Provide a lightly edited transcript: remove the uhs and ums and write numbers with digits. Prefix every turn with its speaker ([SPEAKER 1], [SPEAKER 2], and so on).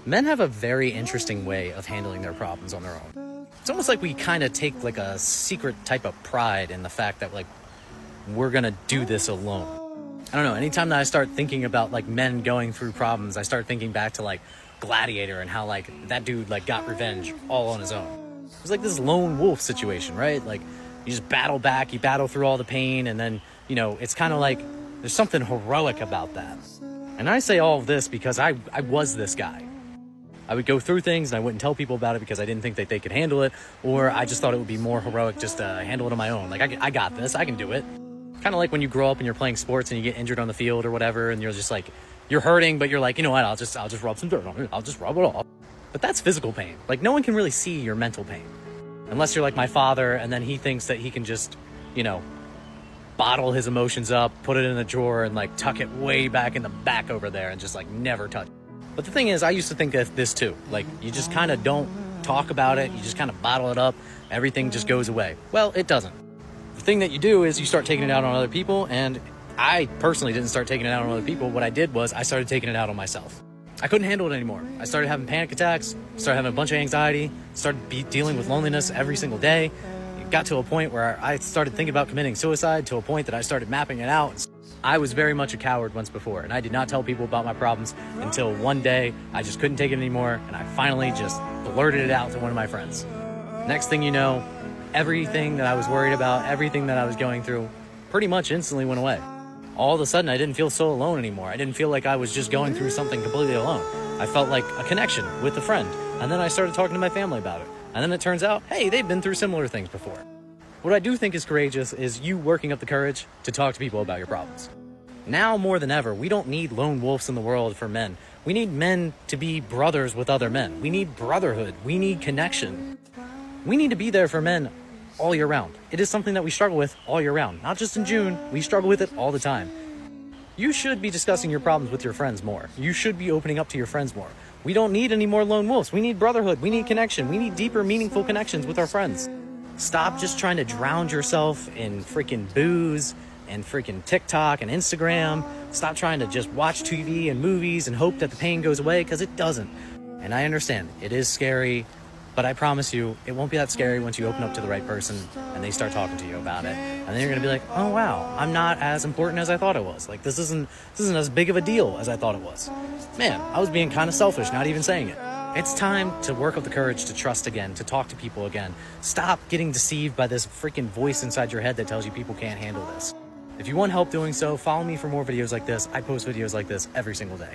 [SPEAKER 1] Men have a very interesting way of handling their problems on their own. It's almost like we kind of take like a secret type of pride in the fact that like we're gonna do this alone. I don't know, anytime that I start thinking about like men going through problems, I start thinking back to like Gladiator and how like that dude like got revenge all on his own. It was like this lone wolf situation, right? Like you just battle back, you battle through all the pain, and then, you know, it's kind of like there's something heroic about that. And I say all of this because I was this guy. I would go through things and I wouldn't tell people about it because I didn't think that they could handle it, or I just thought it would be more heroic just to handle it on my own. Like, I got this, I can do it. Kind of like when you grow up and you're playing sports and you get injured on the field or whatever, and you're just like, you're hurting, but you're like, you know what, I'll just rub some dirt on it, I'll just rub it off. But that's physical pain. Like, no one can really see your mental pain. Unless you're like my father, and then he thinks that he can just, you know, bottle his emotions up, put it in a drawer, and like tuck it way back in the back over there and just like never touch it. But the thing is, I used to think of this too. Like, you just kind of don't talk about it. You just kind of bottle it up. Everything just goes away. Well, it doesn't. The thing that you do is you start taking it out on other people. And I personally didn't start taking it out on other people. What I did was I started taking it out on myself. I couldn't handle it anymore. I started having panic attacks, started having a bunch of anxiety, started dealing with loneliness every single day. It got to a point where I started thinking about committing suicide, to a point that I started mapping it out. I was very much a coward once before, and I did not tell people about my problems until one day I just couldn't take it anymore, and I finally just blurted it out to one of my friends. Next thing you know, everything that I was worried about, everything that I was going through, pretty much instantly went away. All of a sudden, I didn't feel so alone anymore. I didn't feel like I was just going through something completely alone. I felt like a connection with a friend, and then I started talking to my family about it. And then it turns out, hey, they've been through similar things before. What I do think is courageous is you working up the courage to talk to people about your problems. Now more than ever, we don't need lone wolves in the world for men. We need men to be brothers with other men. We need brotherhood. We need connection. We need to be there for men all year round. It is something that we struggle with all year round. Not just in June, we struggle with it all the time. You should be discussing your problems with your friends more. You should be opening up to your friends more. We don't need any more lone wolves. We need brotherhood. We need connection. We need deeper, meaningful connections with our friends. Stop just trying to drown yourself in freaking booze and freaking TikTok and Instagram. Stop trying to just watch TV and movies and hope that the pain goes away, because it doesn't. And I understand, it is scary, but I promise you, it won't be that scary once you open up to the right person and they start talking to you about it. And then you're gonna be like, oh wow, I'm not as important as I thought it was. Like, this isn't as big of a deal as I thought it was. Man, I was being kind of selfish, not even saying it. It's time to work up the courage to trust again, to talk to people again. Stop getting deceived by this freaking voice inside your head that tells you people can't handle this. If you want help doing so, follow me for more videos like this. I post videos like this every single day.